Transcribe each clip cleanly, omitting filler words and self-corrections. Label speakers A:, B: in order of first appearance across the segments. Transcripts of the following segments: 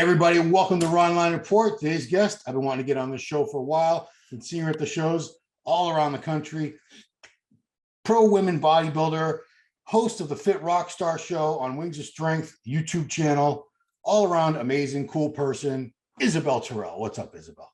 A: everybody, welcome to Ronline Report. Today's guest, I've been wanting to get on this show for a while. Been seeing her at the shows all around the country. Pro women bodybuilder, host of the Fit Rockstar Show on Wings of Strength YouTube channel. All around amazing, cool person, Isabelle Turrell. What's up, Isabelle?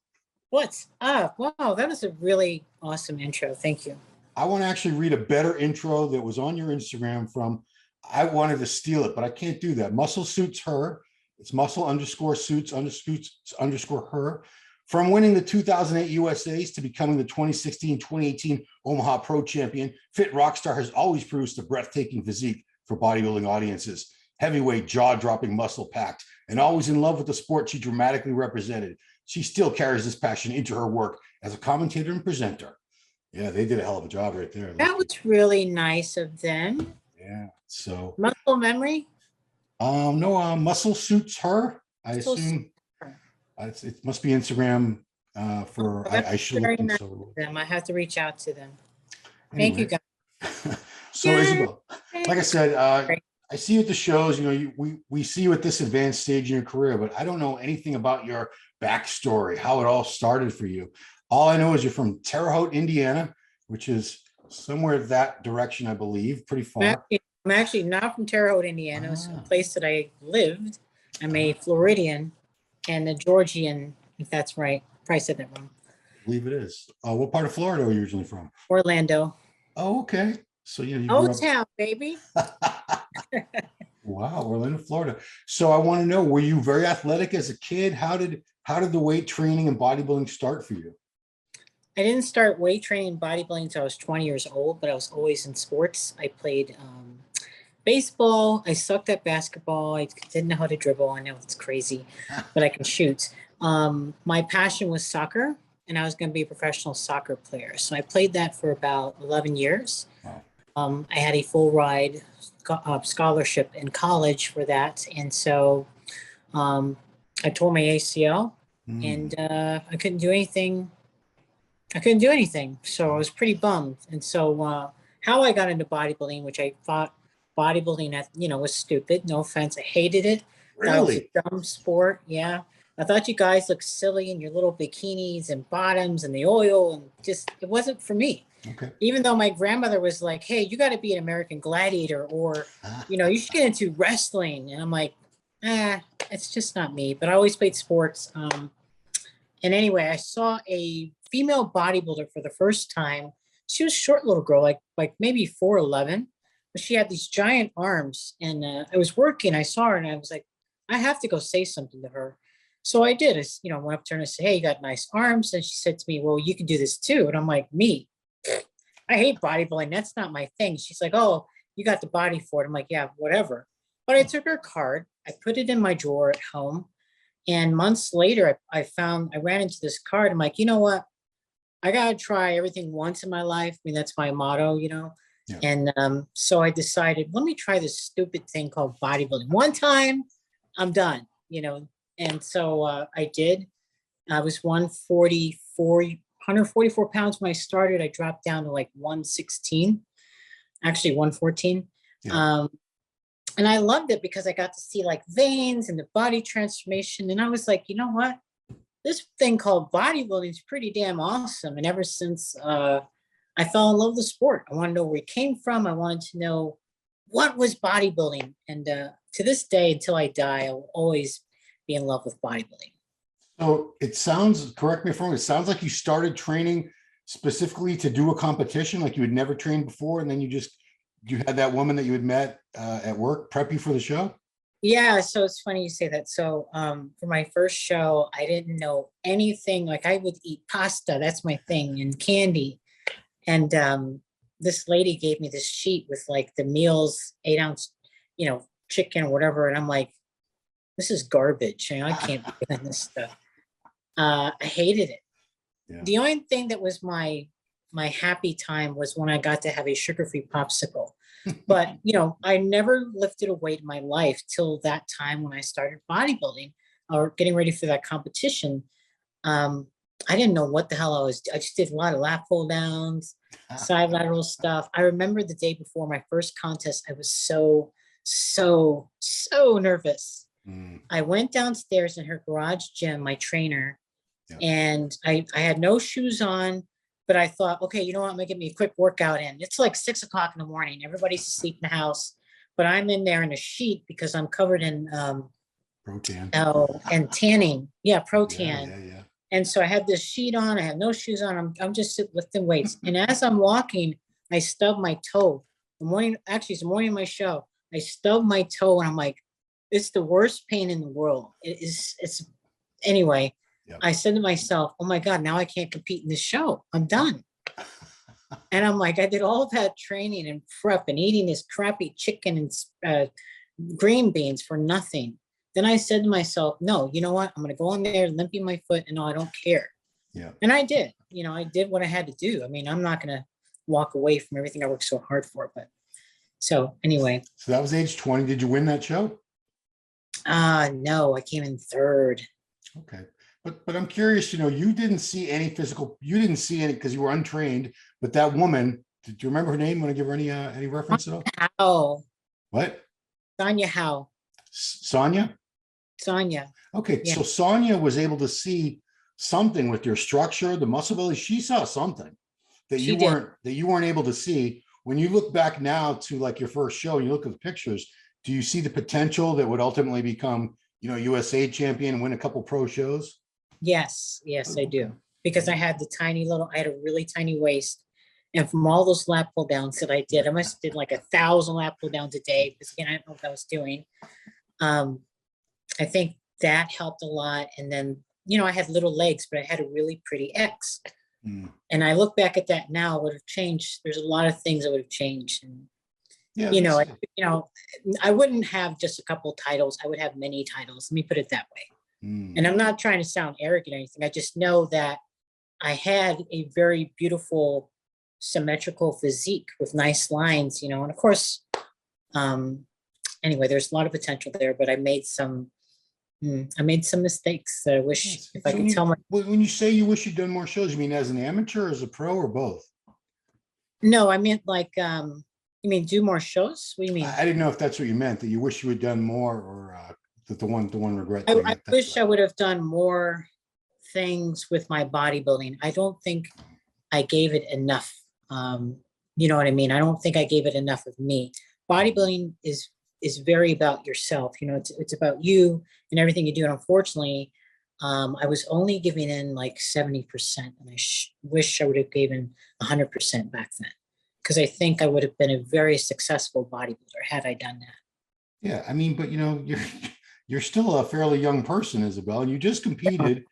B: What's up? Wow, that was a really awesome intro. Thank you.
A: I want to actually read a better intro that was on your Instagram from, I wanted to steal it, but I can't do that. Muscle Suits Her. It's muscle_suits_her. From winning the 2008 USAs to becoming the 2016-2018 Omaha Pro champion, Fit Rockstar has always produced a breathtaking physique for bodybuilding audiences. Heavyweight, jaw-dropping, muscle-packed, and always in love with the sport she dramatically represented. She still carries this passion into her work as a commentator and presenter. Yeah, they did a hell of a job right there.
B: That was really nice of them.
A: Yeah, so.
B: Muscle memory?
A: No, Muscle Suits Her. I assume it must be Instagram for, I should look
B: nice them. I have to reach out to them. Anyway. Thank you, guys.
A: So Isabelle, like I said, I see you at the shows, you know, we see you at this advanced stage in your career, but I don't know anything about your backstory, how it all started for you. All I know is you're from Terre Haute, Indiana, which is somewhere that direction, I believe, pretty far.
B: I'm actually not from Terre Haute, Indiana. It's a place that I lived. I'm a Floridian and a Georgian, if that's right. Probably said that wrong.
A: I believe it is. What part of Florida are you originally from?
B: Orlando.
A: Oh, okay. So you
B: Old town, baby.
A: Wow, Orlando, Florida. So I want to know, were you very athletic as a kid? How did the weight training and bodybuilding start for you?
B: I didn't start weight training and bodybuilding until I was 20 years old, but I was always in sports. I played baseball. I sucked at basketball. I didn't know how to dribble. I know it's crazy, but I can shoot. My passion was soccer, and I was going to be a professional soccer player. So I played that for about 11 years. Wow. I had a full ride scholarship in college for that. And so I tore my ACL and I couldn't do anything. So I was pretty bummed. And so how I got into bodybuilding, which I thought bodybuilding, was stupid. No offense. I hated it.
A: Really?
B: It was a dumb sport. Yeah. I thought you guys looked silly in your little bikinis and bottoms and the oil, and just, it wasn't for me.
A: Okay.
B: Even though my grandmother was like, hey, you got to be an American Gladiator, or, you should get into wrestling. And I'm like, it's just not me. But I always played sports. And anyway, I saw a female bodybuilder for the first time. She was a short little girl, like maybe 4'11", but she had these giant arms. And I was working. I saw her and I was like, I have to go say something to her. So I did. I went up to her and I said, hey, you got nice arms. And she said to me, well, you can do this too. And I'm like, me? I hate bodybuilding. That's not my thing. She's like, oh, you got the body for it. I'm like, yeah, whatever. But I took her card. I put it in my drawer at home. And months later, I ran into this card. I'm like, you know what? I got to try everything once in my life. I mean, that's my motto, Yeah. And so I decided, let me try this stupid thing called bodybuilding. One time, I'm done, And so I did. I was 144 pounds when I started. I dropped down to like 116, actually 114. Yeah. And I loved it because I got to see like veins and the body transformation. And I was like, you know what? This thing called bodybuilding is pretty damn awesome. And ever since I fell in love with the sport, I want to know where it came from. I wanted to know what was bodybuilding. And to this day, until I die, I will always be in love with bodybuilding.
A: So it sounds, correct me if I'm wrong, it sounds like you started training specifically to do a competition, like you had never trained before, and then you had that woman that you had met at work prep you for the show?
B: Yeah, so it's funny you say that. So for my first show, I didn't know anything. Like I would eat pasta, that's my thing, and candy. And this lady gave me this sheet with like the meals, 8-ounce, chicken or whatever. And I'm like, this is garbage. I can't be doing this stuff. I hated it. Yeah. The only thing that was my happy time was when I got to have a sugar-free popsicle. But, I never lifted a weight in my life till that time when I started bodybuilding or getting ready for that competition. I didn't know what the hell I just did a lot of lat pull downs, side lateral stuff. I remember the day before my first contest, I was so nervous. I went downstairs in her garage gym, my trainer,
A: Yeah.
B: and I had no shoes on, but I thought, okay, you know what? I'm gonna get me a quick workout in. It's like 6 o'clock in the morning. Everybody's asleep in the house, but I'm in there in a sheet because I'm covered in
A: Protan.
B: and tanning. Yeah, pro
A: Yeah,
B: tan.
A: yeah, yeah.
B: And so I had this sheet on. I have no shoes on. I'm just lifting weights. And as I'm walking, I stubbed my toe. It's the morning of my show. I stubbed my toe, and I'm like, it's the worst pain in the world. It's anyway.
A: Yep.
B: I said to myself, oh my God, now I can't compete in this show. I'm done. And I'm like, I did all that training and prep and eating this crappy chicken and green beans for nothing. Then I said to myself, no, you know what? I'm going to go in there, limping my foot, and no, I don't care.
A: Yeah.
B: And I did. I did what I had to do. I mean, I'm not going to walk away from everything I worked so hard for. But so anyway.
A: So that was age 20. Did you win that show?
B: No, I came in third.
A: Okay. But I'm curious, you didn't see any because you were untrained, but that woman, did you remember her name? Want to give her any reference at all?
B: How?
A: What?
B: Sonia How.
A: Sonia?
B: Sonia.
A: Okay.
B: Yeah.
A: So Sonia was able to see something with your structure, the muscle ability. She saw something that you weren't able to see. When you look back now to like your first show and you look at the pictures, do you see the potential that would ultimately become, USA champion and win a couple pro shows?
B: Yes, I do. Because I had I had a really tiny waist. And from all those lap pull downs that I did, I must have did like 1,000 lap pull downs a day, because again, I don't know what I was doing. I think that helped a lot. And then, I had little legs, but I had a really pretty X. And I look back at that now, would have changed. There's a lot of things that would have changed. And, I wouldn't have just a couple titles. I would have many titles. Let me put it that way. And I'm not trying to sound arrogant or anything. I just know that I had a very beautiful, symmetrical physique with nice lines, and of course, anyway, there's a lot of potential there, but I made some mistakes that I wish if I could tell my.
A: When you say you wish you'd done more shows, you mean as an amateur, as a pro, or both?
B: No, I meant like, you mean do more shows? What do you mean?
A: I didn't know if that's what you meant, that you wish you had done more, or the one regret.
B: I wish I would have done more things with my bodybuilding. I don't think I gave it enough. You know what I mean? I don't think I gave it enough of me. Bodybuilding is very about yourself. It's about you and everything you do. And unfortunately, I was only giving in like 70%, and I wish I would have given 100% back then, because I think I would have been a very successful bodybuilder had I done that.
A: Yeah, I mean, but you're still a fairly young person, Isabelle, and you just competed.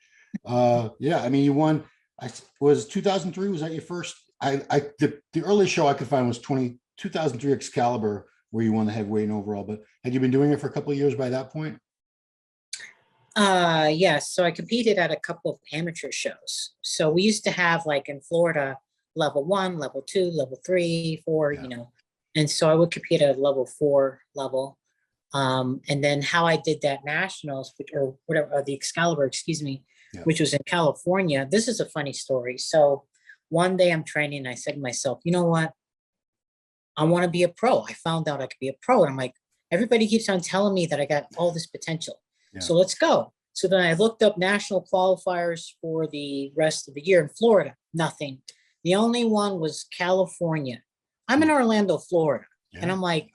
A: Yeah, I mean, you won. Was 2003? Was that your first? The early show I could find was 2003 Excalibur, where you won the heavyweight and overall. But had you been doing it for a couple of years by that point?
B: Yes. So I competed at a couple of amateur shows. So we used to have, like in Florida, level 1, level 2, level 3, 4.
A: Yeah.
B: And so I would compete at a level 4 level. And then how I did that nationals, or whatever, the Excalibur, excuse me, which was in California. This is a funny story. So one day I'm training, and I said to myself, you know what? I want to be a pro. I found out I could be a pro. And I'm like, everybody keeps on telling me that I got all this potential. Yeah. So let's go. So then I looked up national qualifiers for the rest of the year in Florida. Nothing. The only one was California. I'm in Orlando, Florida. Yeah. And I'm like,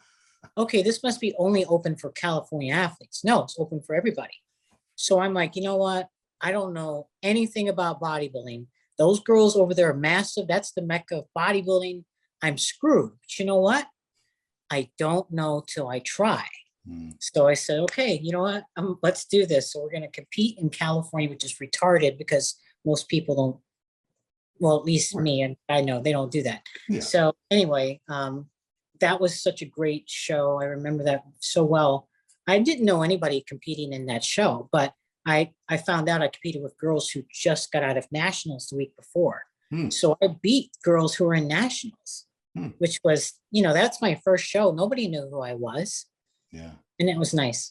B: okay, this must be only open for California athletes. No, it's open for everybody. So I'm like, you know what? I don't know anything about bodybuilding. Those girls over there are massive. That's the mecca of bodybuilding. I'm screwed. But you know what? I don't know till I try. So I said, okay, you know what? Let's do this. So we're going to compete in California, which is retarded because most people don't. Well, at least me, and I know they don't do that. Yeah. So anyway, that was such a great show. I remember that so well. I didn't know anybody competing in that show, but I found out I competed with girls who just got out of nationals the week before. So I beat girls who were in nationals, which was, that's my first show. Nobody knew who I was.
A: Yeah.
B: And it was nice.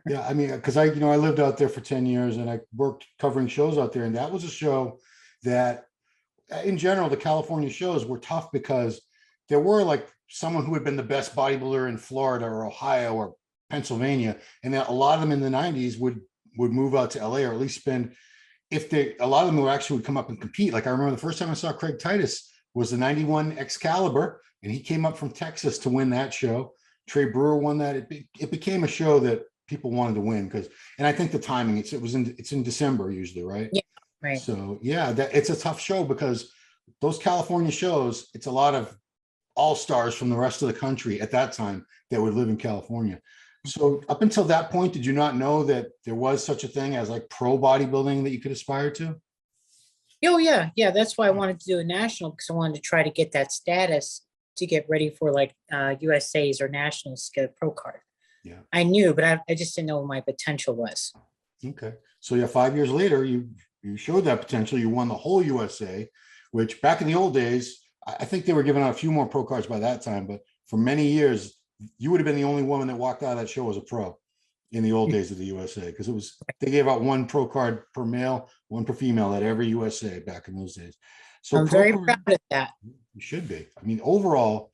A: Yeah. I mean, because I lived out there for 10 years and I worked covering shows out there. And that was a show that, in general, the California shows were tough because there were like someone who had been the best bodybuilder in Florida or Ohio or Pennsylvania, and then a lot of them in the 90s would move out to LA, or at least spend, a lot of them would actually come up and compete. Like I remember the first time I saw Craig Titus was the 91 Excalibur, and he came up from Texas to win that show. Trey Brewer won that. It became a show that people wanted to win and I think the timing, it's in December usually, right?
B: Yeah, right.
A: So yeah, it's a tough show because those California shows, it's a lot of all-stars from the rest of the country at that time that would live in California. So up until that point, did you not know that there was such a thing as like pro bodybuilding that you could aspire to?
B: Oh yeah. That's why I wanted to do a national, because I wanted to try to get that status to get ready for like USA's or nationals to get a pro card.
A: Yeah,
B: I knew, but I just didn't know what my potential was.
A: okay. So yeah, 5 years later, you showed that potential. You won the whole USA, which back in the old days, I think they were giving out a few more pro cards by that time, but for many years, you would have been the only woman that walked out of that show as a pro in the old days of the USA, because they gave out one pro card per male, one per female at every USA back in those days. So
B: I'm very proud of that.
A: You should be. I mean, overall,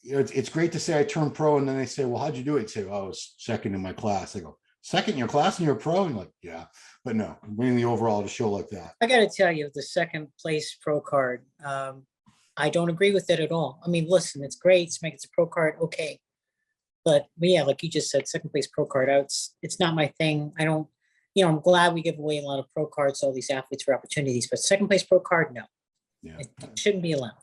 A: it's great to say I turned pro, and then they say, well, how'd you do it? You say, well, I was second in my class. I go, second in your class and you're a pro? And you're like, yeah, but no, winning the overall at a show like that.
B: I got to tell you, the second place pro card, I don't agree with it at all. I mean, listen, it's great. It's a pro card. Okay. But yeah, like you just said, second place pro card, it's not my thing. I don't, I'm glad we give away a lot of pro cards to all these athletes for opportunities, but second place pro card, no.
A: Yeah.
B: It shouldn't be allowed.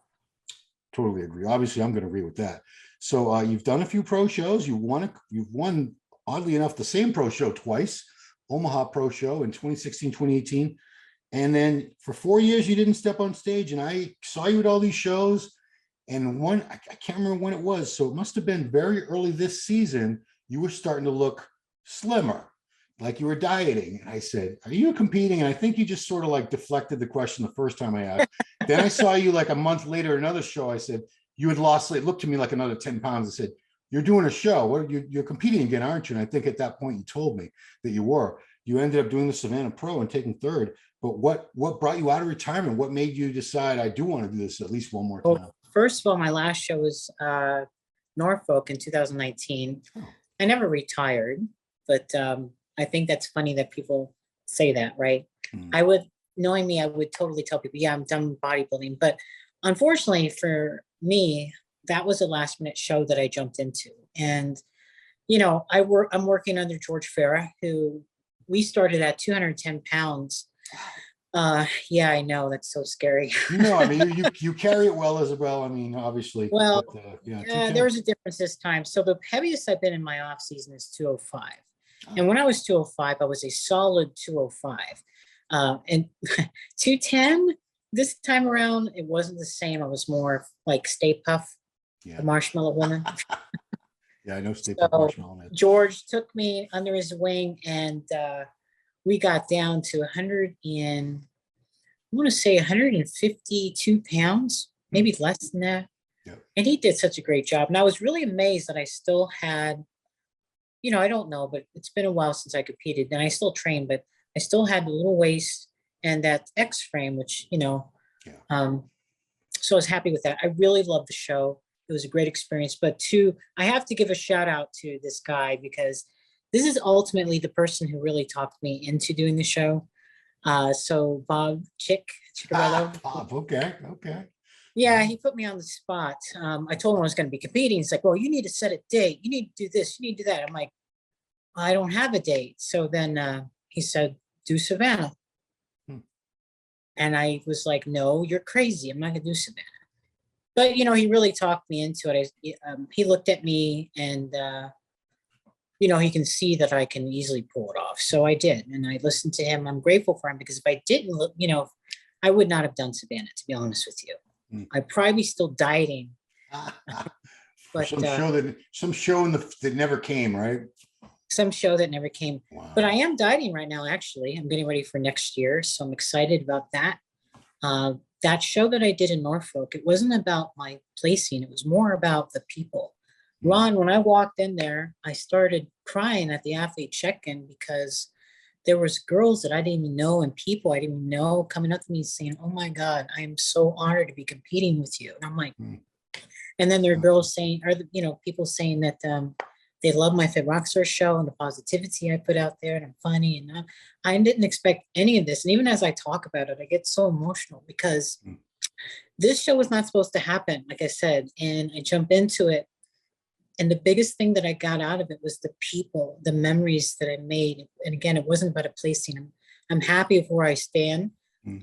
A: Totally agree. Obviously, I'm going to agree with that. So you've done a few pro shows. You've won, oddly enough, the same pro show twice, Omaha Pro Show in 2016, 2018. And then for 4 years, you didn't step on stage. And I saw you at all these shows. And I can't remember when it was. So it must have been very early this season. You were starting to look slimmer, like you were dieting. And I said, are you competing? And I think you just sort of like deflected the question the first time I asked. Then I saw you like a month later, another show. I said, you had lost, it looked to me like another 10 pounds. I said, you're doing a show. You're competing again, aren't you? And I think at that point you told me that you were. You ended up doing the Savannah Pro and taking third. But what brought you out of retirement? What made you decide I do want to do this at least one more time?
B: Well, first of all, my last show was Norfolk in 2019. Oh. I never retired, but I think that's funny that people say that, right? Knowing me, I would totally tell people, yeah, I'm done with bodybuilding. But unfortunately for me, that was a last minute show that I jumped into. And, I'm working under George Farah, who we started at 210 pounds. Yeah, I know, that's so scary.
A: I mean, you carry it well, Isabelle. I mean, obviously.
B: Well,
A: but,
B: there was a difference this time. So the heaviest I've been in my off season is 205. Oh. And when I was 205, I was a solid 205. And 210, this time around, it wasn't the same. I was more like Stay Puff, the Marshmallow Woman.
A: Yeah, I know Stay Puff Marshmallow Man.
B: George took me under his wing, and we got down to 152 pounds, maybe less than that. Yep. And he did such a great job. And I was really amazed that I still had, I don't know, but it's been a while since I competed, and I still train, but I still had a little waist and that X frame, which, so I was happy with that. I really loved the show. It was a great experience. But I have to give a shout out to this guy, because this is ultimately the person who really talked me into doing the show. So Bob Chiccarello.
A: Bob, okay.
B: Yeah, he put me on the spot. I told him I was going to be competing. He's like, well, you need to set a date. You need to do this. You need to do that. I'm like, I don't have a date. So then he said, do Savannah. And I was like, no, you're crazy. I'm not going to do Savannah. But, he really talked me into it. He looked at me and, he can see that I can easily pull it off. So I did. And I listened to him. I'm grateful for him, because if I didn't, I would not have done Savannah, to be honest with you. I'd probably be still dieting.
A: But some show that never came, right?
B: Some show that never came. Wow. But I am dieting right now, actually. I'm getting ready for next year. So I'm excited about that. That show that I did in Norfolk, it wasn't about my placing. It was more about the people. Ron, when I walked in there, I started crying at the athlete check-in, because there was girls that I didn't even know and people I didn't even know coming up to me saying, oh my God, I am so honored to be competing with you. And I'm like, and then there are girls saying, people saying that They love my Fit Rockstar show and the positivity I put out there, and I'm funny. And I didn't expect any of this. And even as I talk about it, I get so emotional because this show was not supposed to happen, like I said. And I jump into it. And the biggest thing that I got out of it was the people, the memories that I made. And again, it wasn't about a placing. I'm happy with where I stand.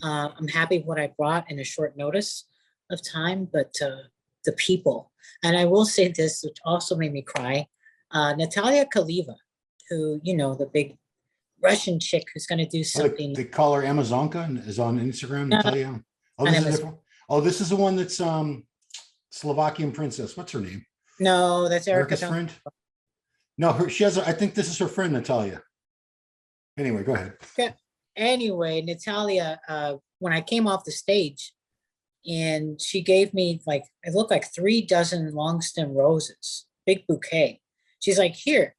B: I'm happy with what I brought in a short notice of time, but the people. And I will say this, which also made me cry. Natalia Kaliva, who, you know, the big Russian chick who's going to do something.
A: They call her Amazonka and is on Instagram, Natalia. This is the one that's Slovakian princess. What's her name?
B: No, that's
A: Erica's friend. No, she has. I think this is her friend Natalia. Anyway, go ahead.
B: Okay. Anyway, Natalia, when I came off the stage, and she gave me like, it looked like 3 dozen long stem roses, big bouquet. She's like, here.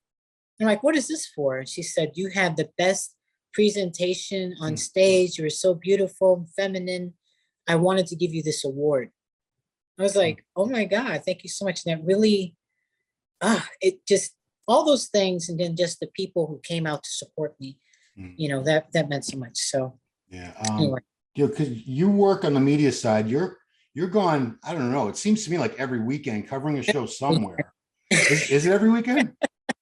B: I'm like, what is this for? And she said, you had the best presentation on stage. You were so beautiful, feminine. I wanted to give you this award. I was like, oh my God, thank you so much. And that really, it just, all those things. And then just the people who came out to support me, you know, that meant so much. So
A: yeah.
B: Anyway.
A: Because you work on the media side, you're gone, I don't know, it seems to me like every weekend covering a show somewhere. Is it every weekend?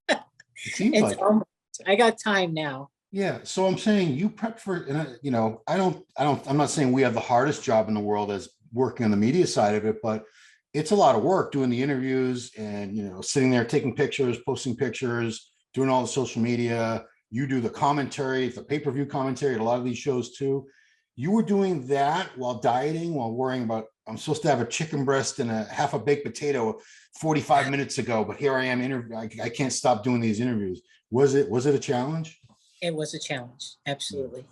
A: It seems like
B: almost, I got time now.
A: Yeah. So I'm saying you prep for, you know, I'm not saying we have the hardest job in the world as working on the media side of it, but it's a lot of work doing the interviews and, you know, sitting there, taking pictures, posting pictures, doing all the social media. You do the commentary, the pay-per-view commentary at a lot of these shows too. You were doing that while dieting, while worrying about, I'm supposed to have a chicken breast and a half a baked potato 45 minutes ago, but here I am I can't stop doing these interviews. Was it a challenge?
B: It was a challenge. Absolutely.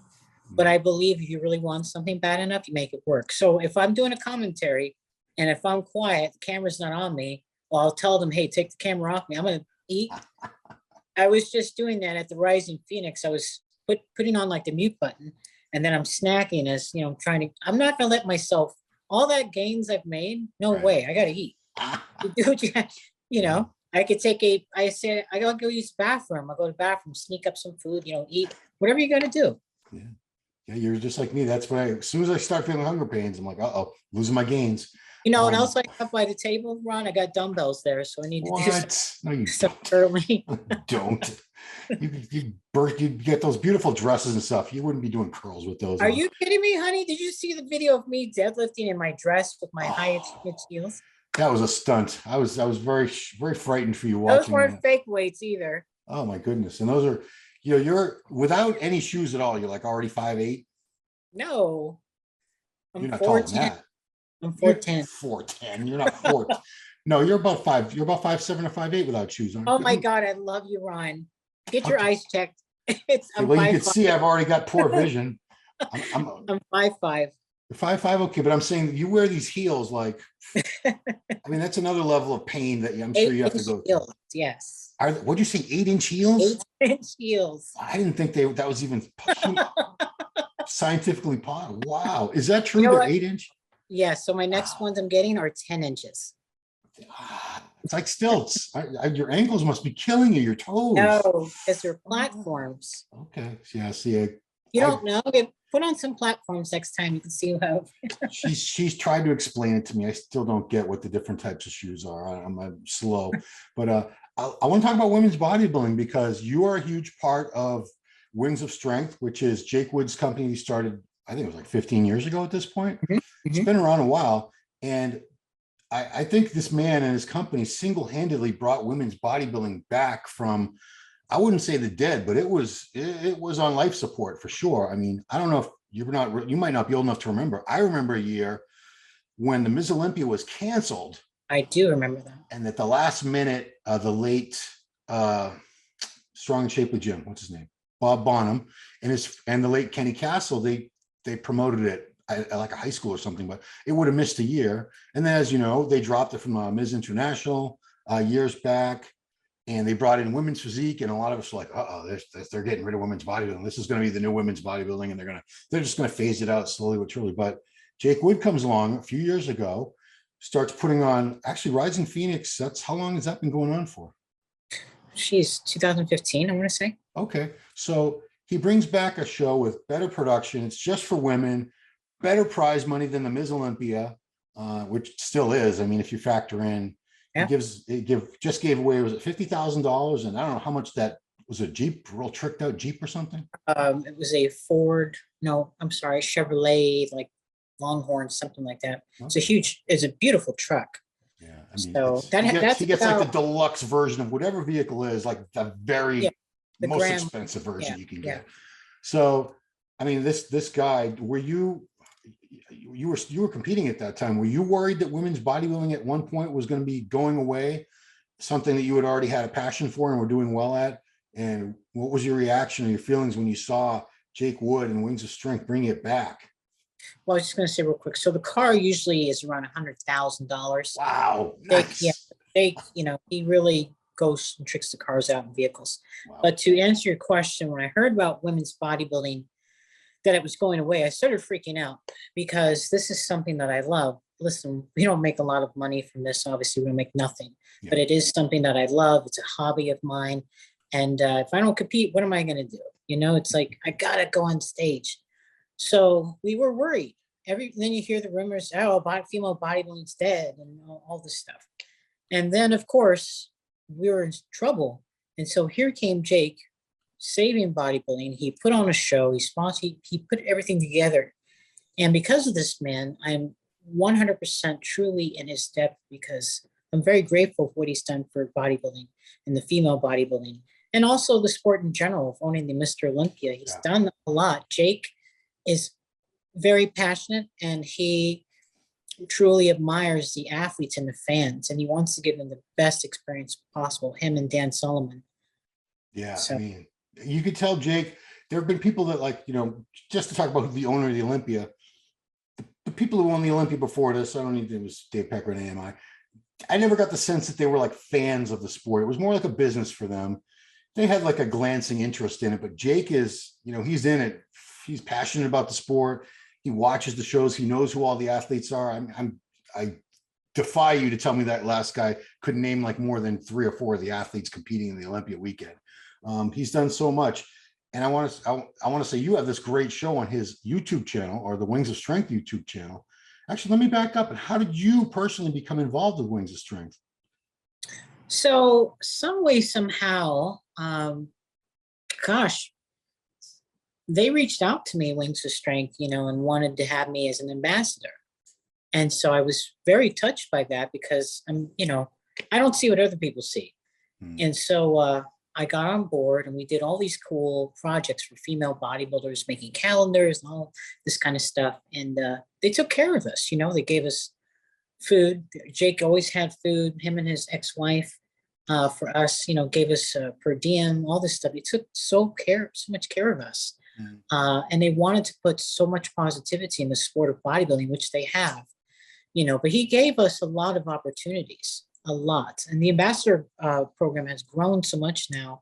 B: But I believe if you really want something bad enough, you make it work. So if I'm doing a commentary and if I'm quiet, the camera's not on me, well, I'll tell them, hey, take the camera off me. I'm going to eat. I was just doing that at the Rising Phoenix. I was putting on like the mute button, and then I'm snacking as, you know, I'm not going to let myself, all that gains I've made, no way, I got to eat. You know, I could I say, I gotta go use the bathroom. I'll go to the bathroom, sneak up some food, you know, eat, whatever you got to do.
A: Yeah, you're just like me. That's why as soon as I start feeling hunger pains, I'm like, losing my you
B: know, and also I got by the table, Ron, I got dumbbells there, so I need to do
A: No, you
B: stuff early.
A: don't. You get those beautiful dresses and stuff. You wouldn't be doing curls with those.
B: Are you kidding me, honey? Did you see the video of me deadlifting in my dress with my high heels?
A: That was a stunt. I was very, very frightened for you watching.
B: Those weren't fake weights either.
A: Oh my goodness. And those are, you know, you're without any shoes at all. You're like already 5'8".
B: No.
A: You're not taller than that.
B: I'm 4'10".
A: 4'10". You're not 4. No, you're about 5. You're about 5'7" or 5'8" without shoes on.
B: Oh my God, I love you, Ron. Get your eyes checked.
A: Well, you can see I've already got poor vision. I'm
B: 5'5".
A: You're 5'5", okay, but I'm saying you wear these heels like, I mean, that's another level of pain that I'm sure you have to go through.
B: Yes.
A: What'd you say, 8-inch heels?
B: 8-inch heels.
A: I didn't think that was even scientifically possible. Wow. Is that true?
B: You know
A: They're 8-inch?
B: Yeah. So my next ones I'm getting are 10 inches.
A: It's like stilts. Your ankles must be killing you, your toes.
B: No, because they're platforms.
A: Okay. Yeah, see.
B: You don't know? Put on some platforms next time. You can see how.
A: she's tried to explain it to me. I still don't get what the different types of shoes are. I'm slow. But I want to talk about women's bodybuilding because you are a huge part of Wings of Strength, which is Jake Wood's company he started, I think it was like 15 years ago at this point. It's been around a while. And I think this man and his company single-handedly brought women's bodybuilding back from, I wouldn't say the dead, but it was on life support for sure. I mean, I don't know if you might not be old enough to remember. I remember a year when the Ms. Olympia was canceled.
B: I do remember that.
A: And at the last minute, the late Strong and Shapely Jim, what's his name? Bob Bonham and the late Kenny Castle, they promoted it at like a high school or something, but it would have missed a year. And then, as you know, they dropped it from Ms. International years back. And they brought in women's physique, and a lot of us were like, they're getting rid of women's bodybuilding. This is going to be the new women's bodybuilding, and they're just going to phase it out slowly but surely. But Jake Wood comes along a few years ago, starts putting on, actually Rising Phoenix. How long has that been going on for?
B: she's 2015, I want to say.
A: Okay. So he brings back a show with better production. It's just for women, better prize money than the Ms. Olympia, which still is. I mean, if you factor in,
B: Yeah.
A: just gave away, was it $50,000? And I don't know how much that was, a Jeep, real tricked out Jeep or something.
B: It was a Ford, no, I'm sorry, Chevrolet, like Longhorn, something like that. It's a huge, it's a beautiful truck.
A: Yeah, I mean,
B: so
A: he gets like the deluxe version of whatever vehicle is, like the very most expensive version you can get. So, I mean, this guy, you were competing at that time. Were you worried that women's bodybuilding at one point was going to be going away, something that you had already had a passion for and were doing well at? And what was your reaction or your feelings when you saw Jake Wood and Wings of Strength bring it back?
B: Well, I was just going to say real quick. So the car usually is around $100,000.
A: Wow.
B: Nice. Jake, he really goes and tricks the cars out in vehicles. Wow. But to answer your question, when I heard about women's bodybuilding, that it was going away, I started freaking out because this is something that I love. Listen, we don't make a lot of money from this. Obviously, we don't make nothing, but it is something that I love. It's a hobby of mine. And if I don't compete, what am I going to do? It's like, I got to go on stage. So we were worried. Then you hear the rumors, female bodybuilding's dead and all this stuff. And then, of course, we were in trouble. And so here came Jake, saving bodybuilding. He put on a show. He put everything together. And because of this man, I'm 100% truly in his debt, because I'm very grateful for what he's done for bodybuilding and the female bodybuilding, and also the sport in general, of owning the Mr. Olympia. He's done a lot. Jake is very passionate, and he truly admires the athletes and the fans, and he wants to give them the best experience possible, him and Dan Solomon. Yeah,
A: so, I mean, you could tell Jake, there have been people that, just to talk about the owner of the Olympia, the people who owned the Olympia before this, I don't need, it was Dave Pecker and AMI. I never got the sense that they were like fans of the sport. It was more like a business for them. They had like a glancing interest in it, but Jake is, he's in it. He's passionate about the sport. He watches the shows. He knows who all the athletes are. I defy you to tell me that last guy couldn't name like more than 3 or 4 of the athletes competing in the Olympia weekend. He's done so much. And I want to say, you have this great show on his YouTube channel, or the Wings of Strength YouTube channel. Actually, let me back up. And how did you personally become involved with Wings of Strength?
B: So some way, somehow, they reached out to me, Wings of Strength, and wanted to have me as an ambassador. And so I was very touched by that, because I don't see what other people see. And so I got on board, and we did all these cool projects for female bodybuilders, making calendars and all this kind of stuff. And they took care of us. They gave us food. Jake always had food, him and his ex-wife, for us, gave us per diem, all this stuff. He took so much care of us. And they wanted to put so much positivity in the sport of bodybuilding, which they have, but he gave us a lot of opportunities, a lot. And the ambassador program has grown so much now.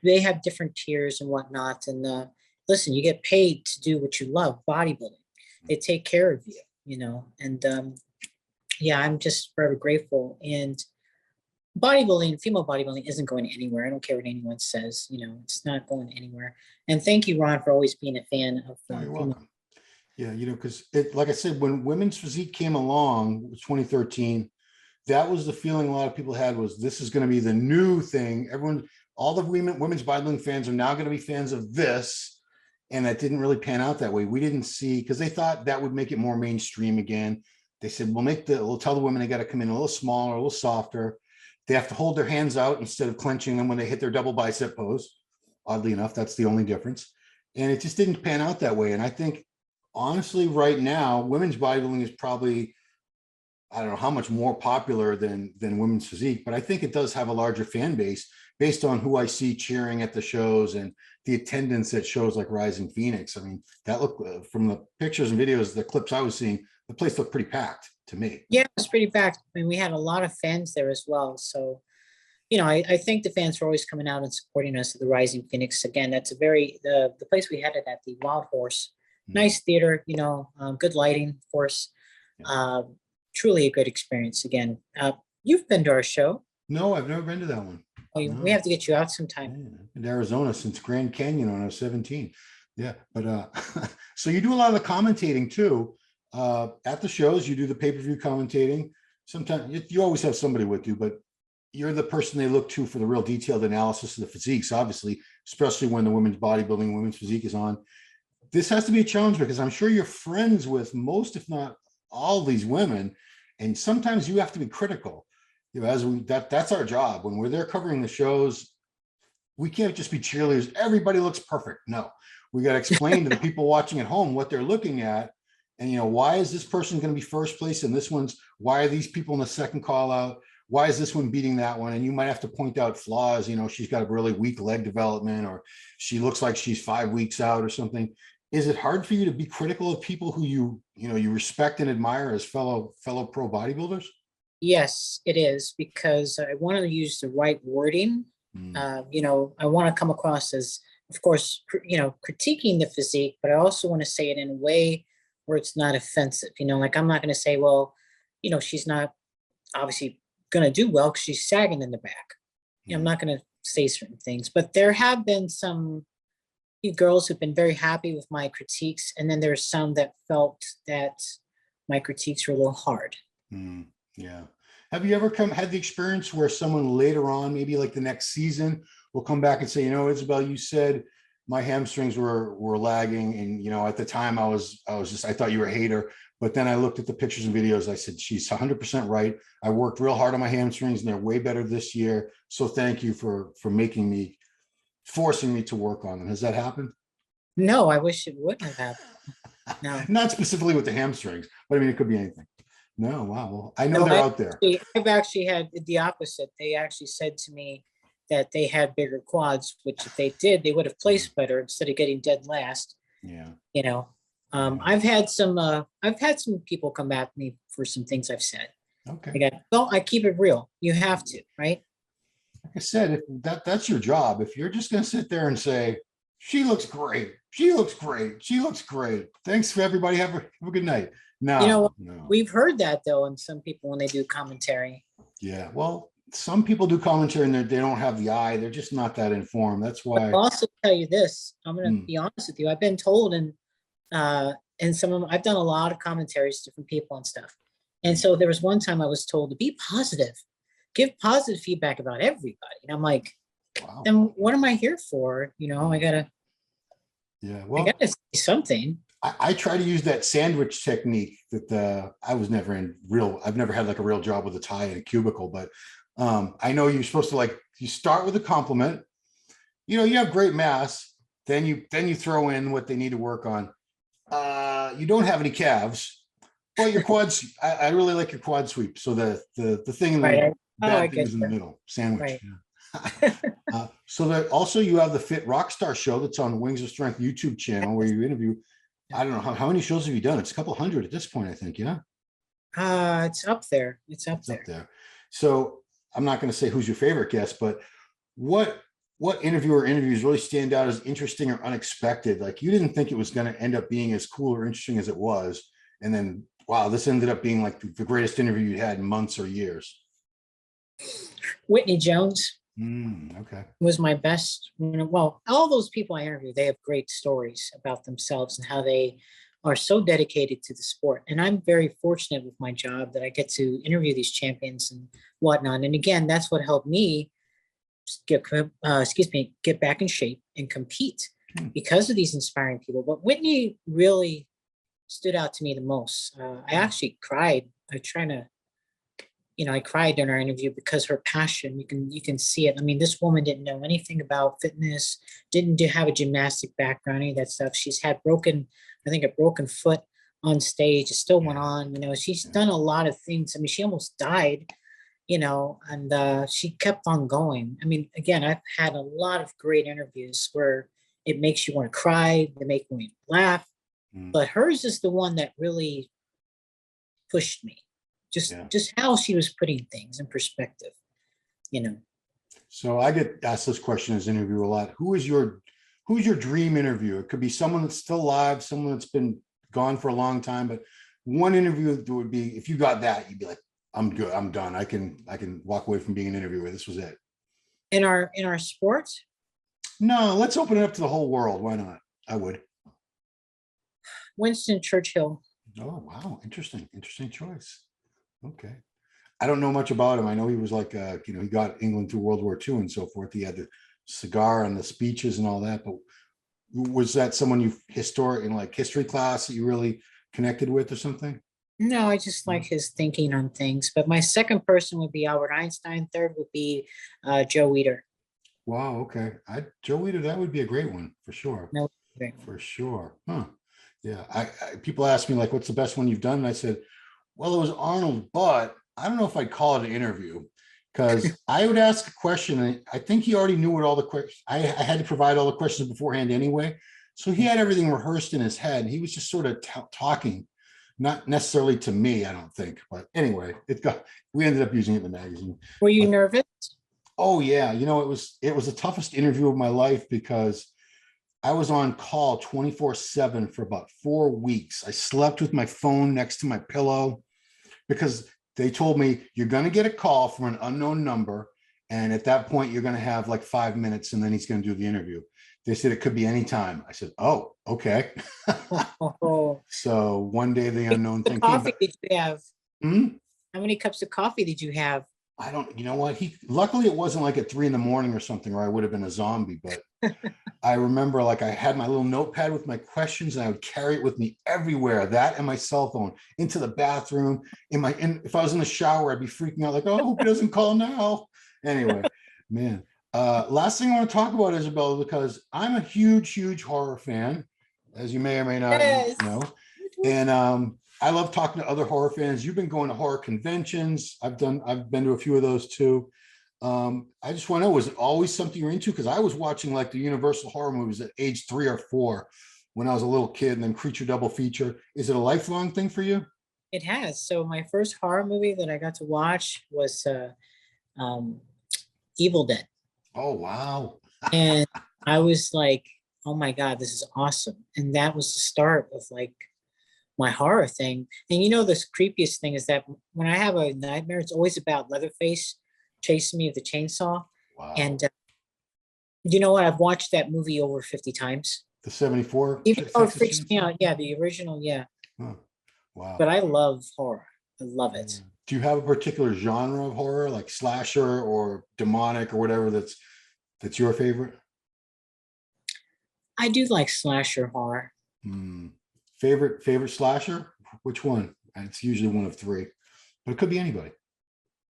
B: They have different tiers and whatnot. And listen, you get paid to do what you love, bodybuilding. They take care of you, and I'm just forever grateful. And bodybuilding, female bodybuilding, isn't going anywhere. I don't care what anyone says, it's not going anywhere. And thank you, Ron, for always being a fan of
A: you're welcome. Yeah, because like I said, when women's physique came along, it was 2013, that was the feeling a lot of people had, was this is going to be the new thing. All the women's bodybuilding fans are now going to be fans of this. And that didn't really pan out that way. We didn't see, because they thought that would make it more mainstream again. They said, we'll tell the women they got to come in a little smaller, a little softer. They have to hold their hands out instead of clenching them when they hit their double bicep pose. Oddly enough, that's the only difference. And it just didn't pan out that way. And I think, honestly, right now, women's bodybuilding is probably, I don't know how much more popular than women's physique, but I think it does have a larger fan base based on who I see cheering at the shows and the attendance at shows like Rising Phoenix. I mean, that looked, from the pictures and videos, the clips I was seeing, the place looked pretty packed to me.
B: Yeah, it was pretty packed. I mean, we had a lot of fans there as well. So, I think the fans are always coming out and supporting us at the Rising Phoenix. Again, that's a the place we had it at, the Wild Horse. Nice theater, good lighting, of course. Truly a good experience. Again, you've been to our show.
A: No, I've never been to that one.
B: We have to get you out sometime.
A: Yeah, in Arizona since Grand Canyon when I was 17. Yeah, but so you do a lot of the commentating too. At the shows, you do the pay-per-view commentating. Sometimes you always have somebody with you, but you're the person they look to for the real detailed analysis of the physiques, obviously, especially when the women's bodybuilding, women's physique is on. This has to be a challenge because I'm sure you're friends with most, if not all, these women, and sometimes you have to be critical. You know, that's our job when we're there covering the shows. We can't just be cheerleaders. Everybody looks perfect. No, we got to explain to the people watching at home what they're looking at. And, you know, why is this person going to be first place? And this one's, why are these people in the second call out? Why is this one beating that one? And you might have to point out flaws. You know, she's got a really weak leg development, or she looks like she's 5 weeks out or something. Is it hard for you to be critical of people who you respect and admire as fellow pro bodybuilders?
B: Yes, it is, because I want to use the right wording. You know, I want to come across as, of course, critiquing the physique, but I also want to say it in a way where it's not offensive. You know, like I'm not going to say, well, you know, she's not obviously going to do well because she's sagging in the back. You know, I'm not going to say certain things, but there have been some girls who've been very happy with my critiques, and then there's some that felt that my critiques were a little hard.
A: Yeah. Have you ever had the experience where someone later on, maybe like the next season, will come back and say, you know, Isabelle, you said my hamstrings were lagging, and you know, at the time I thought you were a hater, but then I looked at the pictures and videos. I said, she's 100% right. I worked real hard on my hamstrings and they're way better this year. So thank you for forcing me to work on them. Has that happened?
B: No, I wish it wouldn't have happened. No.
A: Not specifically with the hamstrings, but I mean, it could be anything. No, wow. Well, I know they're out there.
B: I've actually had the opposite. They actually said to me that they had bigger quads, which if they did, they would have placed better instead of getting dead last.
A: Yeah.
B: You know, I've had some people come back to me for some things I've said.
A: Okay.
B: Well, I keep it real. You have to, right?
A: Like I said, if that's your job. If you're just going to sit there and say, she looks great, she looks great, she looks great, thanks for everybody, have a good night. No,
B: you know, we've heard that though, in some people when they do commentary.
A: Yeah, well, some people do commentary and they don't have the eye. They're just not that informed. That's why.
B: I'll also tell you this. I'm going to be honest with you. I've been told, and some of them, I've done a lot of commentaries to different people and stuff. And so there was one time I was told to be positive, give positive feedback about everybody. And I'm like, wow. Then what am I here for? You know, I gotta say something.
A: I try to use that sandwich technique that I've never had like a real job with a tie in a cubicle, but I know you're supposed to, you start with a compliment, you know, you have great mass, then you throw in what they need to work on. You don't have any calves, but your quads, I really like your quad sweep. So the thing in the bad thing is in the middle, sandwich. Right. Yeah. So that also you have the Fit Rockstar show that's on Wings of Strength YouTube channel where you interview, I don't know, how many shows have you done? It's a couple hundred at this point, I think. Yeah.
B: It's up there. It's up there.
A: So I'm not going to say who's your favorite guest, but what interview or interviews really stand out as interesting or unexpected? Like you didn't think it was going to end up being as cool or interesting as it was. And then, wow, this ended up being like the greatest interview you had in months or years.
B: Whitney Jones.
A: Okay.
B: Was my best. Well, all those people I interviewed, they have great stories about themselves and how they are so dedicated to the sport. And I'm very fortunate with my job that I get to interview these champions and whatnot. And again, that's what helped me get back in shape and compete because of these inspiring people. But Whitney really stood out to me the most. I actually cried. I cried during our interview because her passion, you can see it. I mean, this woman didn't know anything about fitness, didn't have a gymnastic background, any of that stuff. She's had a broken foot on stage. It still went on. You know, she's done a lot of things. I mean, she almost died, you know, and she kept on going. I mean, again, I've had a lot of great interviews where it makes you want to cry, they make me laugh. But hers is the one that really pushed me. Just how she was putting things in perspective, you know.
A: So I get asked this question as an interview a lot. Who's your dream interview? It could be someone that's still alive, someone that's been gone for a long time, but one interview that would be, if you got that, you'd be like, I'm good, I'm done. I can walk away from being an interviewer. This was it.
B: in our sports?
A: No, let's open it up to the whole world. Why not? I would.
B: Winston Churchill.
A: Oh, wow. Interesting. Interesting choice. Okay. I don't know much about him. I know he was like, he got England through World War II and so forth. He had the cigar and the speeches and all that. But was that someone you in like history class that you really connected with or something?
B: No, I just like his thinking on things. But my second person would be Albert Einstein. Third would be Joe Weider.
A: Wow. Okay. Joe Weider, that would be a great one for sure.
B: No,
A: For sure. Huh. Yeah. People ask me like, what's the best one you've done? And I said, well, it was Arnold, but I don't know if I'd call it an interview because I would ask a question. And I think he already knew what all the questions, I had to provide all the questions beforehand anyway. So he had everything rehearsed in his head. And he was just sort of talking, not necessarily to me, I don't think. But anyway, we ended up using it in the magazine.
B: Were you nervous?
A: Oh yeah. It was the toughest interview of my life because I was on call 24/7 for about 4 weeks. I slept with my phone next to my pillow because they told me you're going to get a call from an unknown number. And at that point, you're going to have like 5 minutes and then he's going to do the interview. They said it could be any time. I said, oh, okay. So one day the unknown thing.
B: Coffee did you have?
A: Hmm?
B: How many cups of coffee did you have?
A: I don't, you know what? Luckily it wasn't like at 3 a.m. or something, or I would have been a zombie. But I remember like I had my little notepad with my questions and I would carry it with me everywhere, that and my cell phone, into the bathroom, if I was in the shower, I'd be freaking out like, oh, I hope he doesn't call now. Anyway, man. Last thing I want to talk about, Isabelle, because I'm a huge, huge horror fan, as you may or may not know. And I love talking to other horror fans. You've been going to horror conventions. I've been to a few of those too. I just want to know, was it always something you're into? Because I was watching like the Universal horror movies at age 3 or 4 when I was a little kid, and then Creature double feature. Is it a lifelong thing for you?
B: It has. So my first horror movie that I got to watch was Evil Dead.
A: Oh, wow.
B: And I was like, oh my God, this is awesome. And that was the start of like my horror thing. And the creepiest thing is that when I have a nightmare, it's always about Leatherface chasing me with a chainsaw.
A: Wow.
B: And you know what? I've watched that movie over 50 times.
A: The 74?
B: Even though it freaks me out. Yeah, the original, yeah.
A: Huh. Wow.
B: But I love horror. I love it.
A: Do you have a particular genre of horror, like slasher or demonic or whatever that's your favorite?
B: I do like slasher horror.
A: Favorite slasher? Which one? It's usually one of 3, but it could be anybody.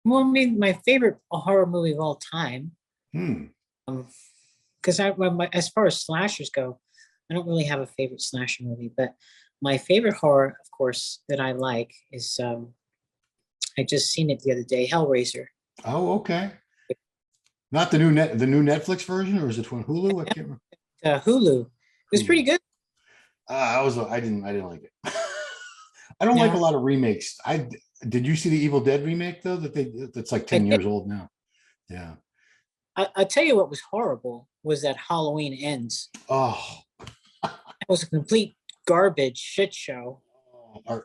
B: Well, I mean, my favorite horror movie of all time. Because as far as slashers go, I don't really have a favorite slasher movie, but my favorite horror, of course, that I like is I just seen it the other day, Hellraiser.
A: Oh, okay. Not the new Netflix version, or is it on Hulu? I can't remember.
B: Hulu. It was pretty good.
A: I didn't like it. I don't like a lot of remakes. Did you see the Evil Dead remake though? That's like 10 years old now. Yeah. I'll
B: tell you what was horrible was that Halloween Ends.
A: Oh.
B: It was a complete garbage shit show. I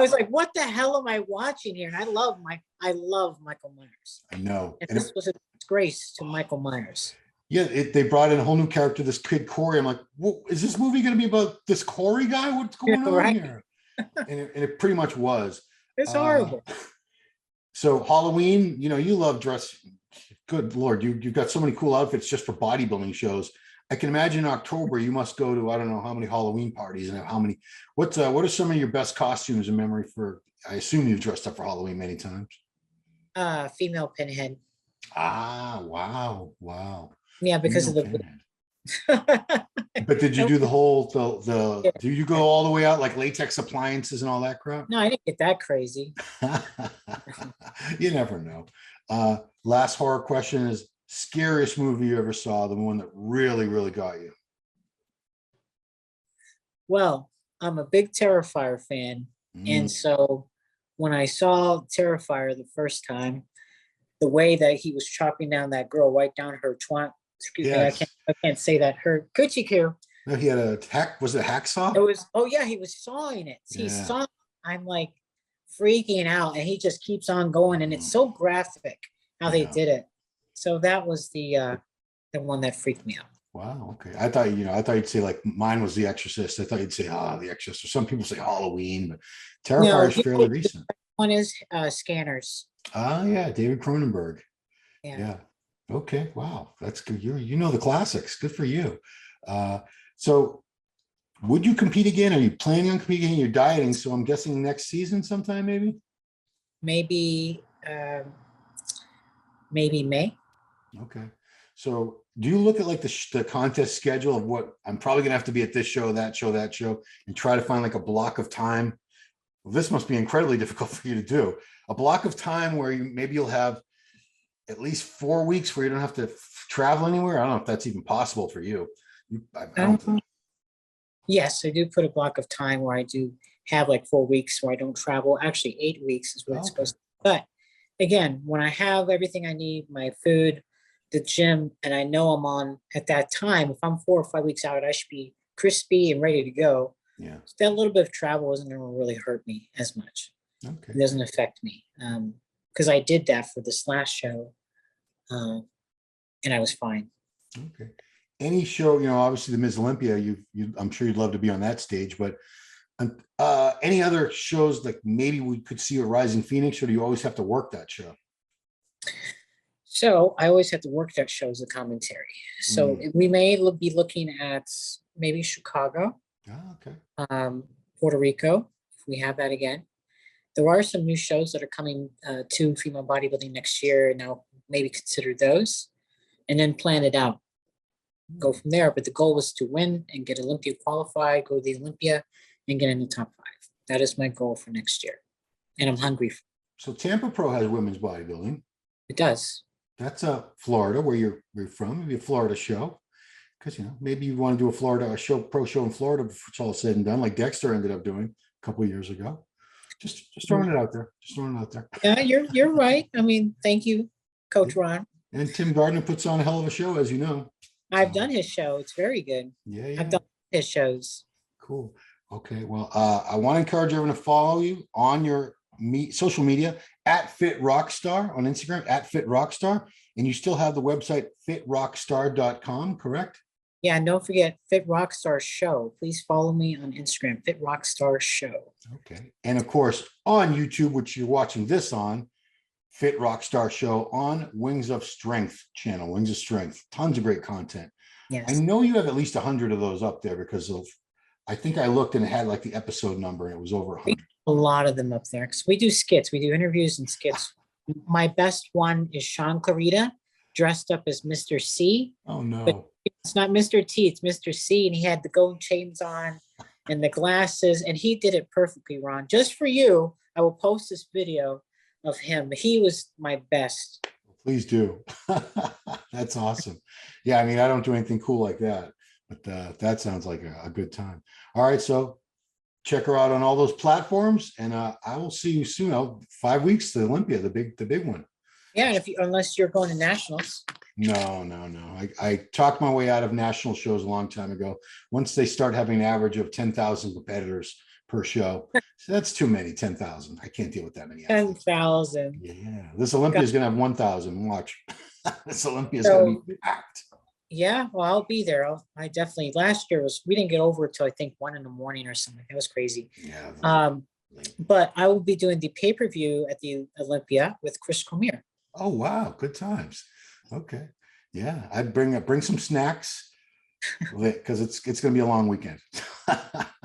B: was like, what the hell am I watching here? And I love Michael Myers.
A: I know.
B: And this was a disgrace to Michael Myers.
A: Yeah, they brought in a whole new character, this kid Corey. I'm like, well, is this movie going to be about this Corey guy? What's going on here? And it pretty much was.
B: It's horrible.
A: So Halloween, you love dress. Good Lord, you've got so many cool outfits just for bodybuilding shows. I can imagine in October you must go to I don't know how many Halloween parties and how many. What are some of your best costumes in memory for? I assume you've dressed up for Halloween many times.
B: Female Pinhead.
A: Ah, wow.
B: Yeah, because of the.
A: But did you do the whole do you go all the way out like latex appliances and all that crap?
B: No, I didn't get that crazy.
A: You never know. Last horror question is scariest movie you ever saw, the one that really, really got you.
B: Well, I'm a big Terrifier fan. And so when I saw Terrifier the first time, the way that he was chopping down that girl right down her excuse me, I can't say that, her coochie care.
A: No, he had was it a hacksaw?
B: It was, he was sawing it. He saw, I'm like freaking out, and he just keeps on going, and it's so graphic how they did it. So that was the one that freaked me out.
A: Wow. Okay. I thought, I thought you'd say like mine was The Exorcist. I thought you'd say, The Exorcist. Or some people say Halloween, but Terrifier is fairly recent.
B: One is Scanners.
A: Yeah. David Cronenberg.
B: Yeah.
A: Yeah. Okay. Wow. That's good. You know the classics. Good for you. So would you compete again? Are you planning on competing again? You're dieting. So I'm guessing next season sometime, maybe?
B: Maybe May.
A: Okay. So do you look at like the contest schedule of what I'm probably gonna have to be at this show, that show, and try to find like a block of time? Well, this must be incredibly difficult for you to do. A block of time where maybe you'll have at least 4 weeks where you don't have to travel anywhere. I don't know if that's even possible for you. I don't think.
B: Yes, I do put a block of time where I do have like 4 weeks where I don't travel. Actually, 8 weeks is what it's supposed to be. But again, when I have everything I need, my food, the gym, and I know I'm on at that time, if I'm 4 or 5 weeks out, I should be crispy and ready to go.
A: Yeah.
B: So that little bit of travel isn't going to really hurt me as much.
A: Okay.
B: It doesn't affect me. Because I did that for this last show. And I was fine.
A: Okay. Any show, obviously the Ms. Olympia, I'm sure you'd love to be on that stage, but any other shows like maybe we could see a Rising Phoenix, or do you always have to work that show?
B: So I always have to work that show as a commentary. So we may be looking at maybe Chicago,
A: Okay.
B: Puerto Rico, if we have that again. There are some new shows that are coming to female bodybuilding next year, and I'll maybe consider those and then plan it out. Go from there. But the goal was to win and get Olympia qualified, go to the Olympia and get in the top 5. That is my goal for next year. And I'm hungry for it.
A: So Tampa Pro has women's bodybuilding.
B: It does.
A: That's Florida, where you're from. Maybe a Florida show, because maybe you want to do a pro show in Florida before it's all said and done, like Dexter ended up doing a couple of years ago. Just throwing it out there. Just throwing it out there.
B: Yeah, you're right. I mean, thank you, Coach Ron.
A: And Tim Gardner puts on a hell of a show, as you know.
B: I've done his show. It's very good.
A: Yeah.
B: I've done his shows.
A: Cool. Okay. Well, I want to encourage everyone to follow you on your social media at Fit Rockstar on Instagram, at Fit Rockstar. And you still have the website fitrockstar.com, correct?
B: Yeah, and don't forget Fit Rockstar Show. Please follow me on Instagram, Fit Rockstar Show.
A: Okay. And of course, on YouTube, which you're watching this on, Fit Rockstar Show on Wings of Strength channel, Wings of Strength. Tons of great content.
B: Yes.
A: I know you have at least 100 of those up there because I think I looked and it had like the episode number and it was over 100.
B: A lot of them up there because we do skits. We do interviews and skits. My best one is Sean Clarita dressed up as Mr. C.
A: Oh, no.
B: But it's not Mr. T, it's Mr. C. And he had the gold chains on and the glasses. And he did it perfectly, Ron. Just for you, I will post this video of him. He was my best.
A: Please do. That's awesome. Yeah, I mean, I don't do anything cool like that, but that sounds like a good time. All right, so check her out on all those platforms, and I will see you soon. 5 weeks to Olympia, the big one.
B: Yeah, and unless you're going to nationals.
A: No. I talked my way out of national shows a long time ago. Once they start having an average of 10,000 competitors per show, so that's too many. 10,000. I can't deal with that many.
B: 10,000.
A: Yeah, this Olympia is going to have 1,000. Watch. This Olympia is going to be packed.
B: Yeah, well, I'll be there. I definitely. Last year we didn't get over it till I think 1 a.m. or something. It was crazy.
A: Yeah.
B: But I will be doing the pay-per-view at the Olympia with Chris Cormier.
A: Oh wow, good times. Okay, yeah, I'd bring some snacks because it's going to be a long weekend.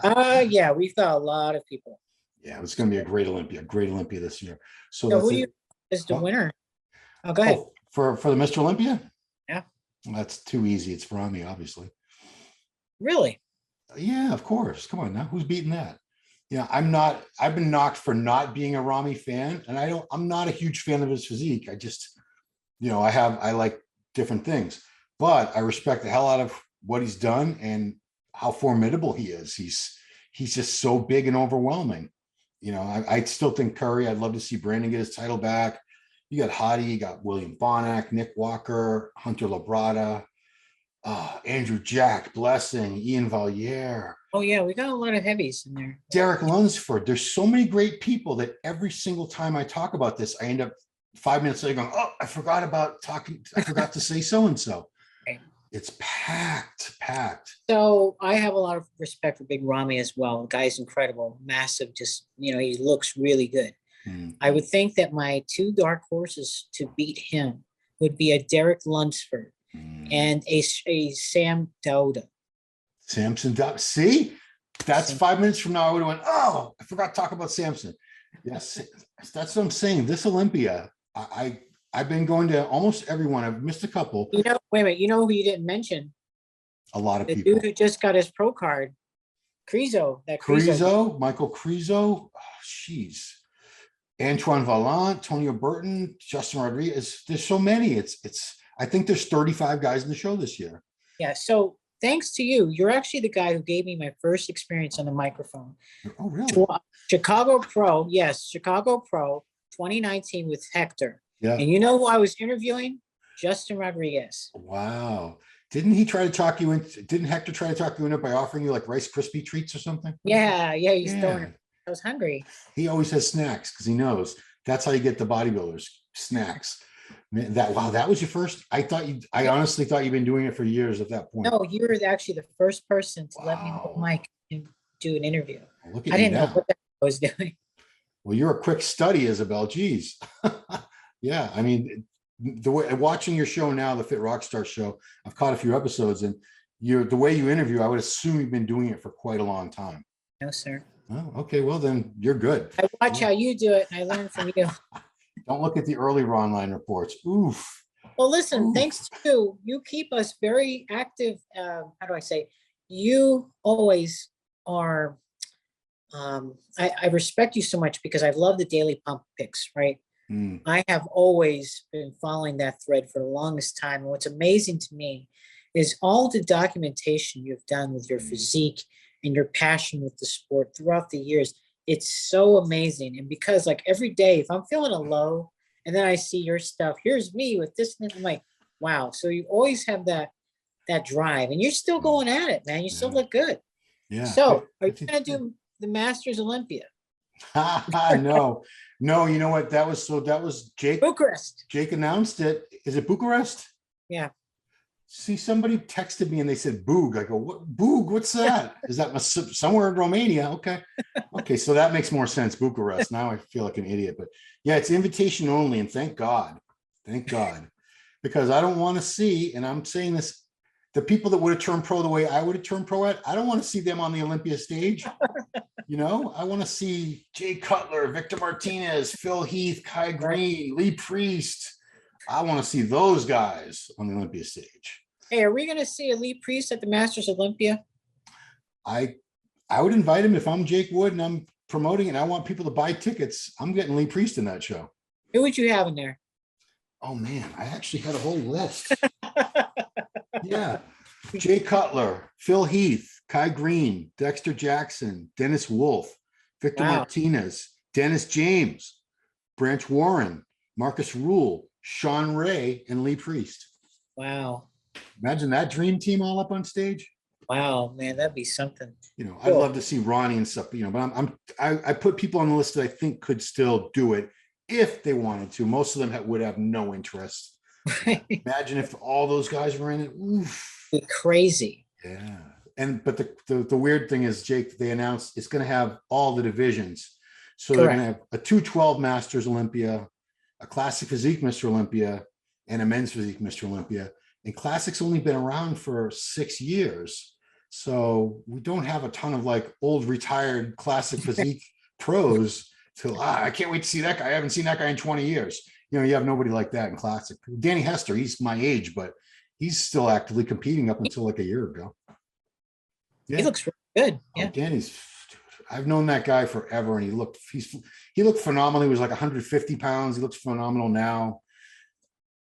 B: Yeah, we've got a lot of people.
A: Yeah, it's going to be a great Olympia this year. So
B: who is the winner? Oh, go ahead.
A: For the Mr. Olympia.
B: Yeah.
A: Well, that's too easy. It's Rami, obviously.
B: Really?
A: Yeah, of course. Come on now. Who's beating that? Yeah, I've been knocked for not being a Rami fan, and I'm not a huge fan of his physique. I just, I like different things, but I respect the hell out of what he's done and how formidable he is. He's just so big and overwhelming. I still think Curry, I'd love to see Brandon get his title back. You got Hottie, you got William Bonac, Nick Walker, Hunter Labrada, Andrew Jack, Blessing, Ian Valier.
B: Oh yeah, we got a lot of heavies in there.
A: Derek Lunsford. There's so many great people that every single time I talk about this, I end up 5 minutes later going, oh, I forgot about talking. I forgot to say so-and-so.
B: Right.
A: It's packed.
B: So I have a lot of respect for Big Ramy as well. The guy's incredible, massive, just, he looks really good. I would think that my two dark horses to beat him would be a Derek Lunsford and a Sam Dauda.
A: Samson Dauda. See, that's 5 minutes from now. I would have went, oh, I forgot to talk about Samson. Yes, that's what I'm saying. This Olympia, I've been going to almost everyone. I've missed a couple.
B: Wait a minute. You know who you didn't mention?
A: A lot of
B: the
A: people.
B: Dude who just got his pro card, Crezo.
A: Michael Crezo. Oh, jeez. Antoine Vallant, Tonio Burton, Justin Rodriguez. There's so many. I think there's 35 guys in the show this year.
B: Yeah. So thanks to you, you're actually the guy who gave me my first experience on the microphone.
A: Oh, really?
B: Chicago Pro. Yes. Chicago Pro 2019 with Hector.
A: Yeah.
B: And you know who I was interviewing? Justin Rodriguez.
A: Wow. Didn't he try to talk you in? Didn't Hector try to talk you into by offering you like Rice Krispie treats or something?
B: Yeah. He's throwing it. I was hungry.
A: He always has snacks because he knows that's how you get the bodybuilders, snacks. Man, that was your first. I honestly thought you've been doing it for years at that point.
B: No, you were actually the first person to let me hold mic and do an interview.
A: Well, look at
B: I didn't
A: now.
B: know what the hell I was doing.
A: Well, you're a quick study, Isabelle. Geez. Yeah, I mean, the way watching your show now, the Fit Rockstar show, I've caught a few episodes, and the way you interview, I would assume you've been doing it for quite a long time.
B: No, sir.
A: Oh, okay. Well, then you're good.
B: I watch how you do it, and I learn from you.
A: Don't look at the early Ronline reports. Oof.
B: Well, listen, thanks to you keep us very active. How do I say? You always are. I respect you so much because I love the daily pump picks, right? I have always been following that thread for the longest time. And what's amazing to me is all the documentation you've done with your physique and your passion with the sport throughout the years. It's so amazing. And because like every day, if I'm feeling a low and then I see your stuff, here's me with this, and I'm like, wow. So you always have that drive and you're still going at it, man. You still look good.
A: Yeah.
B: So are you going to do the Masters Olympia?
A: No, you know what? That was Jake.
B: Bucharest.
A: Jake announced it. Is it Bucharest?
B: Yeah.
A: See, somebody texted me and they said Boog. I go, what Boog? What's that? Is that somewhere in Romania? Okay. So that makes more sense. Bucharest. Now I feel like an idiot, but yeah, it's invitation only. And thank God, because I don't want to see, and I'm saying this, the people that would have turned pro the way I would have turned pro at, I don't want to see them on the Olympia stage. I want to see Jay Cutler, Victor Martinez, Phil Heath, Kai Green, Lee Priest. I want to see those guys on the Olympia stage.
B: Hey, are we going to see a Lee Priest at the Masters Olympia?
A: I would invite him if I'm Jake Wood and I'm promoting and I want people to buy tickets. I'm getting Lee Priest in that show.
B: Who would you have in there?
A: Oh man, I actually had a whole list. Yeah. Jay Cutler, Phil Heath, Kai Green, Dexter Jackson, Dennis Wolf, Victor Martinez, Dennis James, Branch Warren, Marcus Rule, Sean Ray, and Lee Priest.
B: Wow.
A: Imagine that dream team all up on stage.
B: Wow, man, that'd be something.
A: Cool. I'd love to see Ronnie and stuff, but I put people on the list that I think could still do it if they wanted to. Most of them would have no interest. Imagine if all those guys were in it. Oof.
B: It'd be crazy.
A: Yeah. But the weird thing is, Jake, they announced it's going to have all the divisions. So they're going to have a 212 Masters Olympia, a Classic Physique Mr. Olympia, and a Men's Physique Mr. Olympia. And Classic's only been around for 6 years. So we don't have a ton of like old retired Classic Physique pros I can't wait to see that guy. I haven't seen that guy in 20 years. You have nobody like that in Classic. Danny Hester, he's my age, but he's still actively competing up until like a year ago. Yeah.
B: He looks really good. Yeah.
A: Danny's, I've known that guy forever, and he looked phenomenal. He was like 150 pounds. He looks phenomenal now.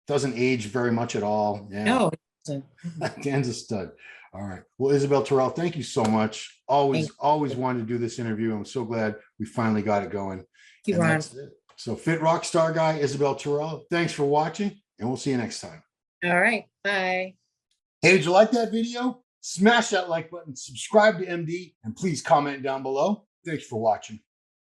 A: Doesn't age very much at all. Yeah.
B: No, it doesn't.
A: Dan's a stud. All right. Well, Isabelle Turrell, thank you so much. Always wanted to do this interview. I'm so glad we finally got it going.
B: Thank you, Ron.
A: So Fit Rockstar guy, Isabelle Turrell, thanks for watching, and we'll see you next time.
B: All right. Bye.
A: Hey, did you like that video? Smash that like button, subscribe to MD, and please comment down below. Thanks for watching.